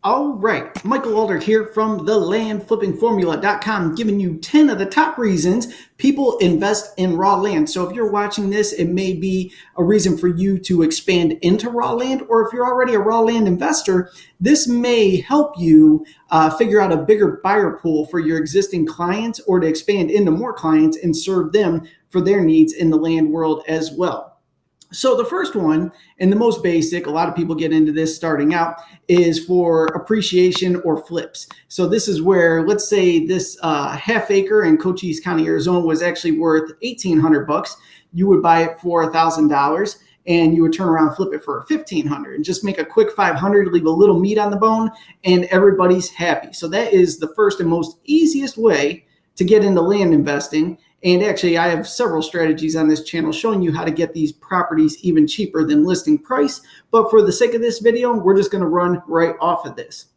All right, Michael Alder here from thelandflippingformula.com, giving you 10 of the top reasons people invest in raw land. So if you're watching this, it may be a reason for you to expand into raw land, or if you're already a raw land investor, this may help you figure out a bigger buyer pool for your existing clients, or to expand into more clients and serve them for their needs in the land world as well. So the first one, and the most basic, a lot of people get into this starting out, is for appreciation or flips. So this is where, let's say this half acre in Cochise County, Arizona was actually worth $1,800. You would buy it for $1,000 and you would turn around and flip it for $1,500 and just make a quick $500, leave a little meat on the bone, and everybody's happy. So that is the first and most easiest way to get into land investing. And actually, I have several strategies on this channel showing you how to get these properties even cheaper than listing price. But for the sake of this video, we're just going to run right off of this.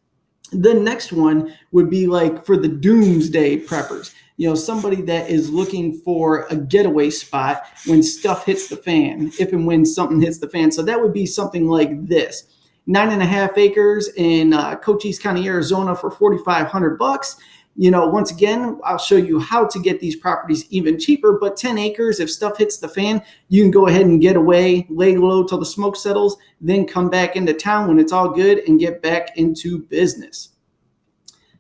The next one would be like for the doomsday preppers. You know, somebody that is looking for a getaway spot when stuff hits the fan, if and when something hits the fan. So that would be something like this. 9.5 acres in Cochise County, Arizona for $4,500. You know, once again, I'll show you how to get these properties even cheaper, but 10 acres, if stuff hits the fan, you can go ahead and get away, lay low till the smoke settles, then come back into town when it's all good and get back into business.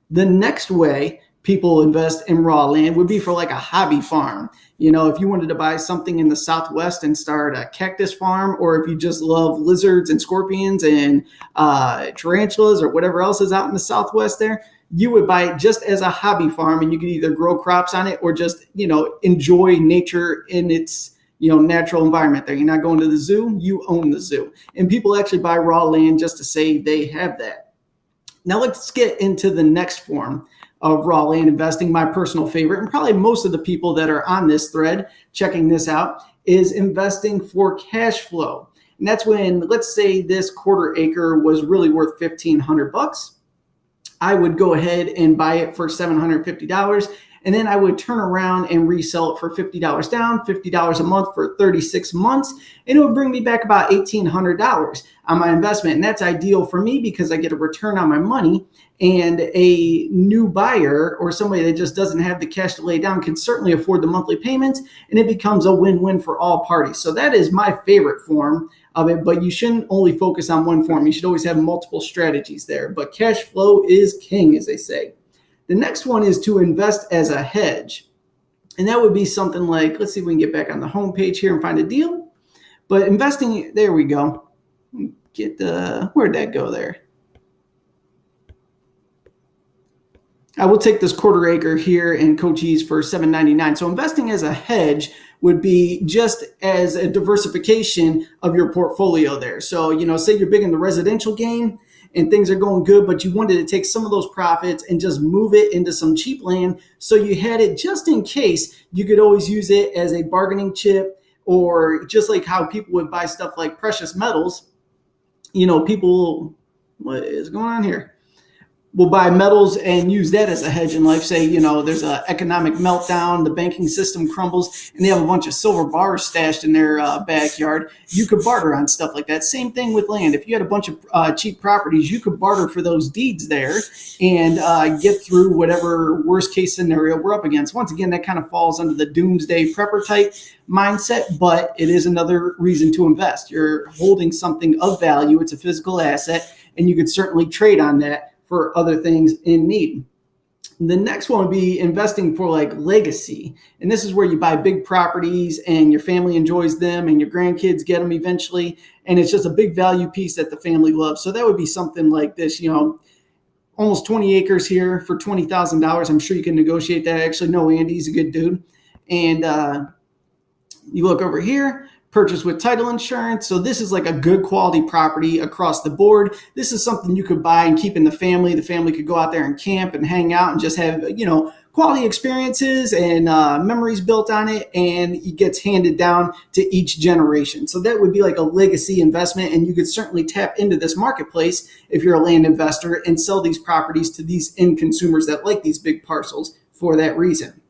The next way people invest in raw land would be for like a hobby farm. You know, if you wanted to buy something in the Southwest and start a cactus farm, or if you just love lizards and scorpions and tarantulas or whatever else is out in the Southwest there, you would buy it just as a hobby farm, and you could either grow crops on it or just, you know, enjoy nature in its, you know, natural environment there. You're not going to the zoo, you own the zoo. And people actually buy raw land just to say they have that. Now let's get into the next form of raw land investing, my personal favorite, and probably most of the people that are on this thread checking this out, is investing for cash flow. And that's when, let's say this quarter acre was really worth $1,500. I would go ahead and buy it for $750, and then I would turn around and resell it for $50 down, $50 a month for 36 months, and it would bring me back about $1,800 on my investment. And that's ideal for me because I get a return on my money, and a new buyer or somebody that just doesn't have the cash to lay down can certainly afford the monthly payments, and it becomes a win-win for all parties. So that is my favorite form of it, but you shouldn't only focus on one form. You should always have multiple strategies there, but cash flow is king, as they say. The next one is to invest as a hedge. And that would be something like, let's see if we can get back on the home page here and find a deal. But investing, there we go. Where'd that go there? I will take this quarter acre here in Cochise for $799. So investing as a hedge would be just as a diversification of your portfolio there. So, you know, say you're big in the residential game and things are going good, but you wanted to take some of those profits and just move it into some cheap land. So you had it just in case. You could always use it as a bargaining chip, or just like how people would buy stuff like precious metals. You know, people, what is going on here? Will buy metals and use that as a hedge in life. Say, you know, there's an economic meltdown, the banking system crumbles, and they have a bunch of silver bars stashed in their backyard. You could barter on stuff like that. Same thing with land. If you had a bunch of cheap properties, you could barter for those deeds there and get through whatever worst case scenario we're up against. Once again, that kind of falls under the doomsday prepper type mindset, but it is another reason to invest. You're holding something of value. It's a physical asset, and you could certainly trade on that for other things in need. The next one would be investing for like legacy. And this is where you buy big properties and your family enjoys them and your grandkids get them eventually. And it's just a big value piece that the family loves. So that would be something like this, you know, almost 20 acres here for $20,000. I'm sure you can negotiate that. I actually know Andy, he's a good dude. And you look over here, purchase with title insurance. So this is like a good quality property across the board. This is something you could buy and keep in the family. The family could go out there and camp and hang out and just have, you know, quality experiences and memories built on it, and it gets handed down to each generation. So that would be like a legacy investment, and you could certainly tap into this marketplace if you're a land investor and sell these properties to these end consumers that like these big parcels for that reason.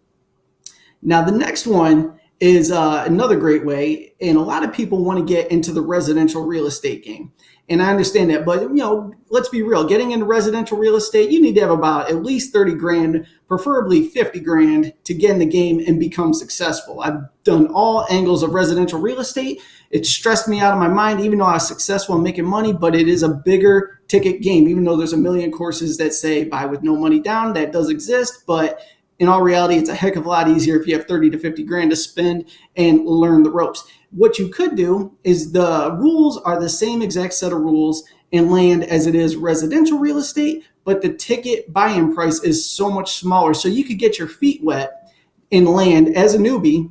Now, the next one is another great way. And a lot of people want to get into the residential real estate game. And I understand that, but let's be real. Getting into residential real estate, you need to have about at least 30 grand, preferably 50 grand to get in the game and become successful. I've done all angles of residential real estate. It stressed me out of my mind, even though I was successful in making money, but it is a bigger ticket game, even though there's a million courses that say buy with no money down. That does exist, but in all reality, it's a heck of a lot easier if you have 30 to 50 grand to spend and learn the ropes. What you could do is the rules are the same exact set of rules in land as it is residential real estate, but the ticket buy-in price is so much smaller. So you could get your feet wet in land as a newbie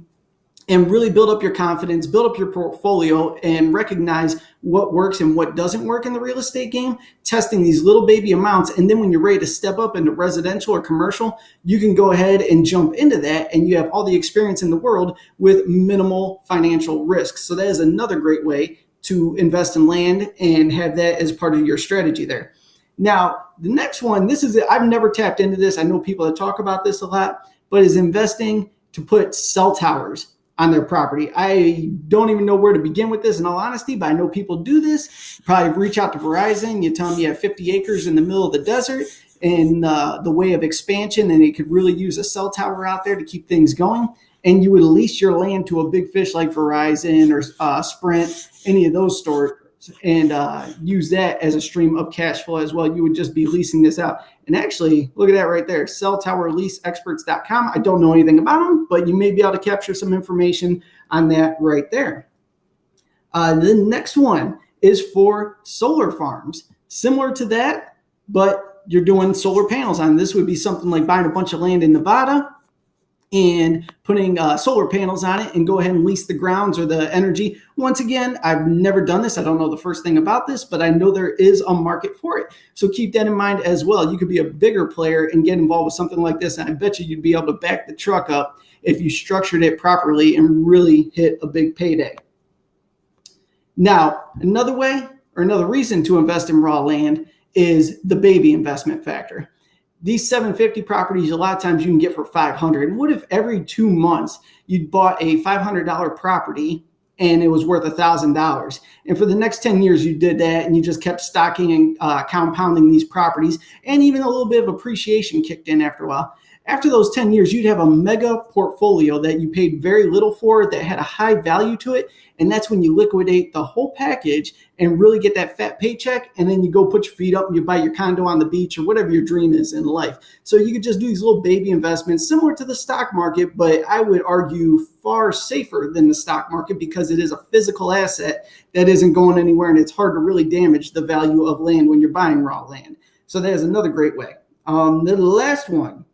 and really build up your confidence, build up your portfolio, and recognize what works and what doesn't work in the real estate game, testing these little baby amounts. And then when you're ready to step up into residential or commercial, you can go ahead and jump into that, and you have all the experience in the world with minimal financial risk. So that is another great way to invest in land and have that as part of your strategy there. Now, the next one, I've never tapped into this. I know people that talk about this a lot, but is investing to put cell towers on their property. I don't even know where to begin with this in all honesty, but I know people do this. Probably reach out to Verizon. You tell them you have 50 acres in the middle of the desert and the way of expansion, and it could really use a cell tower out there to keep things going. And you would lease your land to a big fish like Verizon or Sprint, any of those stores, and use that as a stream of cash flow as well. You would just be leasing this out. And actually, look at that right there, celltowerleaseexperts.com. I don't know anything about them, but you may be able to capture some information on that right there. The next one is for solar farms. Similar to that, but you're doing solar panels on. This would be something like buying a bunch of land in Nevada and putting solar panels on it and go ahead and lease the grounds or the energy. Once again, I've never done this. I don't know the first thing about this, but I know there is a market for it. So keep that in mind as well. You could be a bigger player and get involved with something like this. And I bet you'd be able to back the truck up if you structured it properly and really hit a big payday. Now, another way or another reason to invest in raw land is the baby investment factor. These 750 properties, a lot of times you can get for 500. And what if every 2 months you bought a $500 property and it was worth $1,000? And for the next 10 years you did that, and you just kept stocking and compounding these properties, and even a little bit of appreciation kicked in after a while. After those 10 years, you'd have a mega portfolio that you paid very little for, that had a high value to it. And that's when you liquidate the whole package and really get that fat paycheck. And then you go put your feet up and you buy your condo on the beach or whatever your dream is in life. So you could just do these little baby investments similar to the stock market, but I would argue far safer than the stock market because it is a physical asset that isn't going anywhere, and it's hard to really damage the value of land when you're buying raw land. So that is another great way. The last one,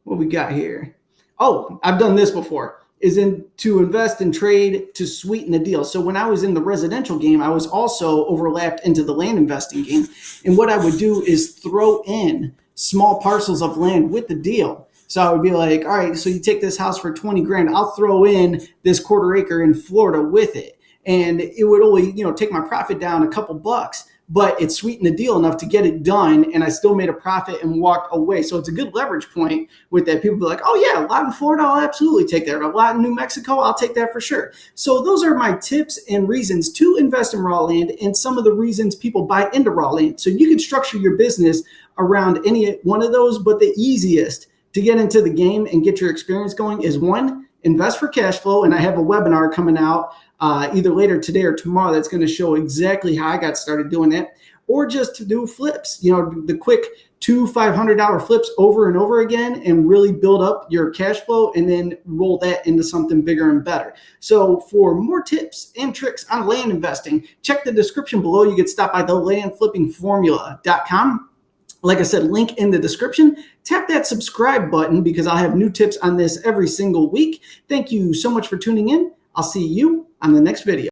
what we got here? Oh, I've done this before, is to invest and trade to sweeten the deal. So when I was in the residential game, I was also overlapped into the land investing game. And what I would do is throw in small parcels of land with the deal. So I would be like, all right, so you take this house for 20 grand. I'll throw in this quarter acre in Florida with it. And it would only, take my profit down a couple bucks, but it sweetened the deal enough to get it done, and I still made a profit and walked away. So it's a good leverage point with that. People be like, oh yeah, a lot in Florida, I'll absolutely take that. A lot in New Mexico, I'll take that for sure. So those are my tips and reasons to invest in raw land, and some of the reasons people buy into raw land. So you can structure your business around any one of those, but the easiest to get into the game and get your experience going is one, invest for cash flow. And I have a webinar coming out either later today or tomorrow that's going to show exactly how I got started doing that, or just to do flips, the quick $200, $500 flips over and over again, and really build up your cash flow and then roll that into something bigger and better. So for more tips and tricks on land investing, check the description below. You can stop by thelandflippingformula.com. Like I said, link in the description. Tap that subscribe button because I'll have new tips on this every single week. Thank you so much for tuning in. I'll see you on the next video.